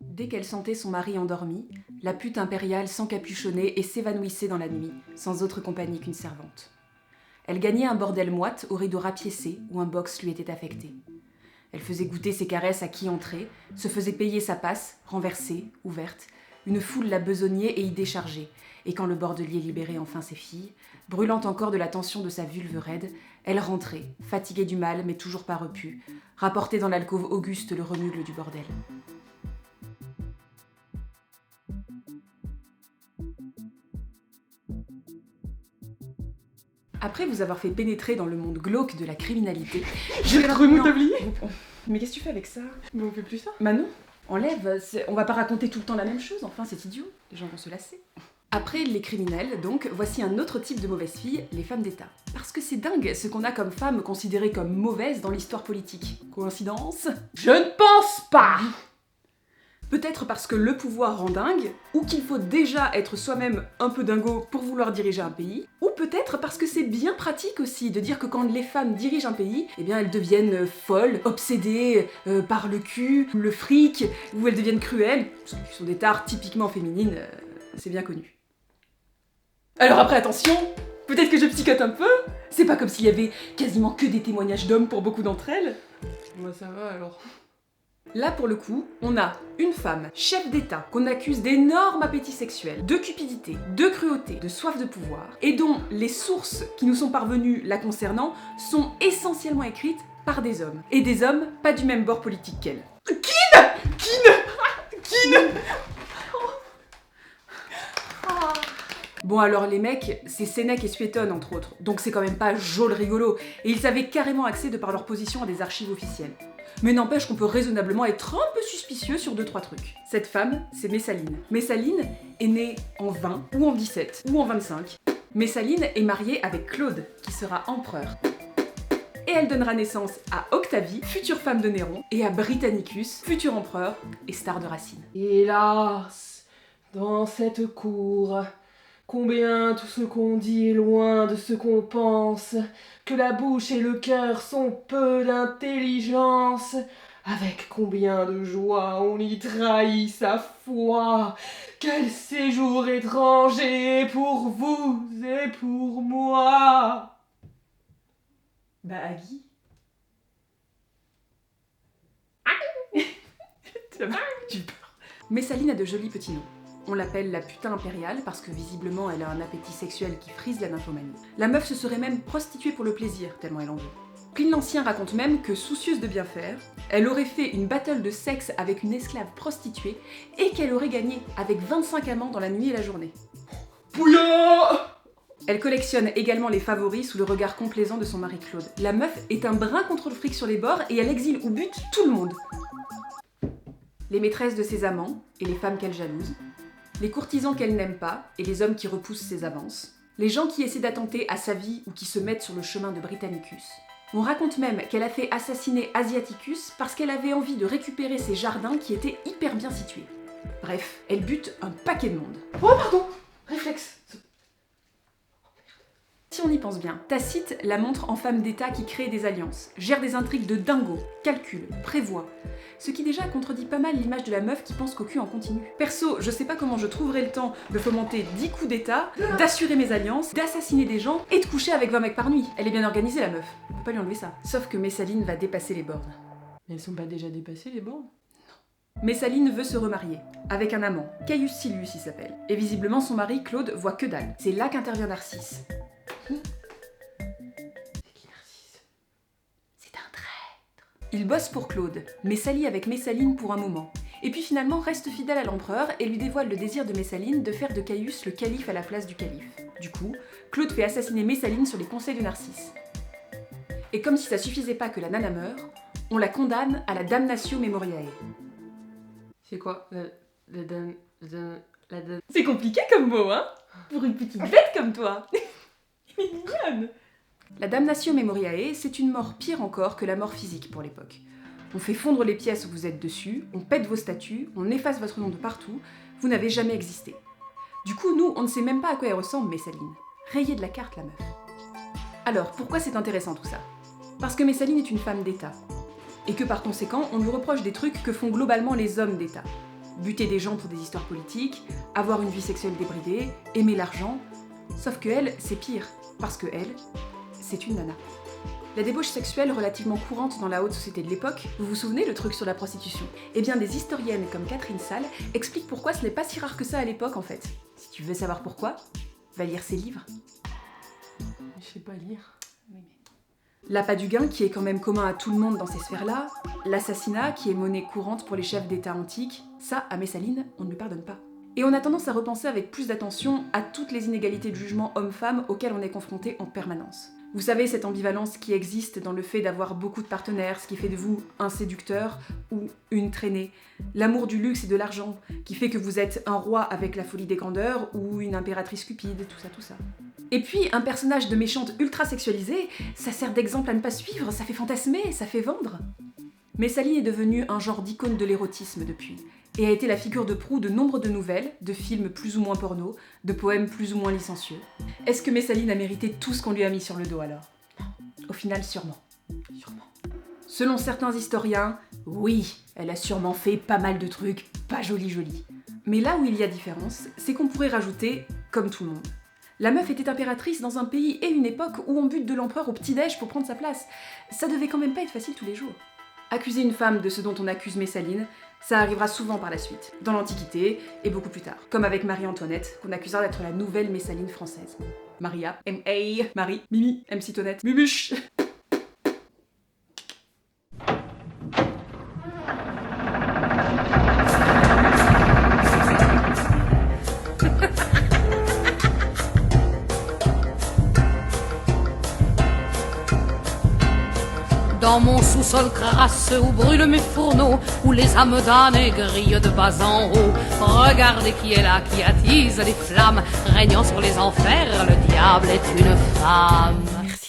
Dès qu'elle sentait son mari endormi, la pute impériale s'encapuchonnait et s'évanouissait dans la nuit, sans autre compagnie qu'une servante. Elle gagnait un bordel moite au rideau rapiécé où un box lui était affecté. Elle faisait goûter ses caresses à qui entrait, se faisait payer sa passe, renversée, ouverte. Une foule la besognait et y déchargeait, et quand le bordelier libérait enfin ses filles, brûlant encore de la tension de sa vulve raide, elle rentrait, fatiguée du mal mais toujours pas repue, rapportait dans l'alcôve auguste le remugle du bordel. Après vous avoir fait pénétrer dans le monde glauque de la criminalité, je vais Remous Non. tablier. Mais qu'est-ce que tu fais avec ça? Mais on fait plus ça. Bah non, enlève, on va pas raconter tout le temps la même chose, enfin c'est idiot, les gens vont se lasser. Après les criminels, donc, voici un autre type de mauvaises filles, les femmes d'État. Parce que c'est dingue ce qu'on a comme femmes considérées comme mauvaises dans l'histoire politique. Coïncidence? Je ne pense pas. Peut-être parce que le pouvoir rend dingue, ou qu'il faut déjà être soi-même un peu dingo pour vouloir diriger un pays, ou peut-être parce que c'est bien pratique aussi de dire que quand les femmes dirigent un pays, eh bien elles deviennent folles, obsédées par le cul, le fric, ou elles deviennent cruelles, ce qui sont des tares typiquement féminines, c'est bien connu. Alors après attention, peut-être que je psychote un peu, c'est pas comme s'il y avait quasiment que des témoignages d'hommes pour beaucoup d'entre elles. Moi ça va alors. Là, pour le coup, on a une femme, chef d'État, qu'on accuse d'énormes appétits sexuels, de cupidité, de cruauté, de soif de pouvoir, et dont les sources qui nous sont parvenues la concernant sont essentiellement écrites par des hommes. Et des hommes pas du même bord politique qu'elle. Bon alors les mecs, c'est Sénèque et Suétone entre autres, donc c'est quand même pas joli rigolo, et ils avaient carrément accès de par leur position à des archives officielles. Mais n'empêche qu'on peut raisonnablement être un peu suspicieux sur 2-3 trucs. Cette femme, c'est Messaline. Messaline est née en 20, ou en 17, ou en 25. Messaline est mariée avec Claude, qui sera empereur. Et elle donnera naissance à Octavie, future femme de Néron, et à Britannicus, futur empereur et star de Racine. Hélas, dans cette cour, combien tout ce qu'on dit est loin de ce qu'on pense, que la bouche et le cœur sont peu d'intelligence, avec combien de joie on y trahit sa foi, quel séjour étranger pour vous et pour moi. Bah Agui. J'ai peur. Messaline a de jolis petits noms. On l'appelle la putain impériale parce que visiblement elle a un appétit sexuel qui frise la nymphomanie. La meuf se serait même prostituée pour le plaisir, tellement elle en veut. Pline l'Ancien raconte même que, soucieuse de bien faire, elle aurait fait une battle de sexe avec une esclave prostituée et qu'elle aurait gagné avec 25 amants dans la nuit et la journée. Bouillon. Elle collectionne également les favoris sous le regard complaisant de son mari Claude. La meuf est un brin contre le fric sur les bords et elle exile ou bute tout le monde. Les maîtresses de ses amants et les femmes qu'elle jalouse, les courtisans qu'elle n'aime pas et les hommes qui repoussent ses avances, les gens qui essaient d'attenter à sa vie ou qui se mettent sur le chemin de Britannicus. On raconte même qu'elle a fait assassiner Asiaticus parce qu'elle avait envie de récupérer ses jardins qui étaient hyper bien situés. Bref, elle bute un paquet de monde. Oh pardon, réflexe. Si on y pense bien, Tacite la montre en femme d'État qui crée des alliances, gère des intrigues de dingo, calcule, prévoit. Ce qui déjà contredit pas mal l'image de la meuf qui pense qu'au cul en continu. Perso, je sais pas comment je trouverai le temps de fomenter 10 coups d'État, d'assurer mes alliances, d'assassiner des gens et de coucher avec 20 mecs par nuit. Elle est bien organisée la meuf, on peut pas lui enlever ça. Sauf que Messaline va dépasser les bornes. Mais elles sont pas déjà dépassées les bornes? Messaline veut se remarier, avec un amant, Caius Silius il s'appelle. Et visiblement son mari, Claude, voit que dalle. C'est là qu'intervient Narcisse. C'est qui Narcisse? C'est un traître. Il bosse pour Claude, mais s'allie avec Messaline pour un moment. Et puis finalement reste fidèle à l'empereur et lui dévoile le désir de Messaline de faire de Caius le calife à la place du calife. Du coup, Claude fait assassiner Messaline sur les conseils de Narcisse. Et comme si ça suffisait pas que la nana meure, on la condamne à la damnatio memoriae. C'est quoi la C'est compliqué comme mot, hein? Pour une petite bête comme toi. Elle est mignonne. La damnatio memoriae, c'est une mort pire encore que la mort physique pour l'époque. On fait fondre les pièces où vous êtes dessus, on pète vos statues, on efface votre nom de partout, vous n'avez jamais existé. Du coup, nous, on ne sait même pas à quoi elle ressemble, Messaline. Rayée de la carte, la meuf. Alors, pourquoi c'est intéressant tout ça? Parce que Messaline est une femme d'État. et que par conséquent, on lui reproche des trucs que font globalement les hommes d'État. Buter des gens pour des histoires politiques, avoir une vie sexuelle débridée, aimer l'argent. Sauf que elle, c'est pire, parce que elle, c'est une nana. La débauche sexuelle relativement courante dans la haute société de l'époque, vous vous souvenez le truc sur la prostitution? Eh bien des historiennes comme Catherine Salle expliquent pourquoi ce n'est pas si rare que ça à l'époque en fait. Si tu veux savoir pourquoi, va lire ses livres. Je sais pas lire. L'appât du gain qui est quand même commun à tout le monde dans ces sphères-là, l'assassinat qui est monnaie courante pour les chefs d'État antiques, ça, à Messaline, on ne lui pardonne pas. Et on a tendance à repenser avec plus d'attention à toutes les inégalités de jugement homme-femme auxquelles on est confronté en permanence. Vous savez, cette ambivalence qui existe dans le fait d'avoir beaucoup de partenaires, ce qui fait de vous un séducteur ou une traînée. L'amour du luxe et de l'argent, qui fait que vous êtes un roi avec la folie des grandeurs ou une impératrice cupide, tout ça. Et puis, un personnage de méchante ultra sexualisé, ça sert d'exemple à ne pas suivre, ça fait fantasmer, ça fait vendre. Messaline est devenue un genre d'icône de l'érotisme depuis, et a été la figure de proue de nombre de nouvelles, de films plus ou moins porno, de poèmes plus ou moins licencieux. Est-ce que Messaline a mérité tout ce qu'on lui a mis sur le dos alors? Au final, sûrement. Selon certains historiens, oui, elle a sûrement fait pas mal de trucs pas jolis. Mais là où il y a différence, c'est qu'on pourrait rajouter, comme tout le monde. La meuf était impératrice dans un pays et une époque où on bute de l'empereur au petit-déj pour prendre sa place. Ça devait quand même pas être facile tous les jours. Accuser une femme de ce dont on accuse Messaline, ça arrivera souvent par la suite, dans l'Antiquité et beaucoup plus tard. Comme avec Marie-Antoinette, qu'on accusera d'être la nouvelle Messaline française. Maria, M.A., Marie, Mimi, MC Tonette, Mubuche. Dans mon sous-sol crasseux où brûlent mes fourneaux, où les âmes damnées grillent de bas en haut. Regardez qui est là, qui attise les flammes, régnant sur les enfers, le diable est une femme. Merci.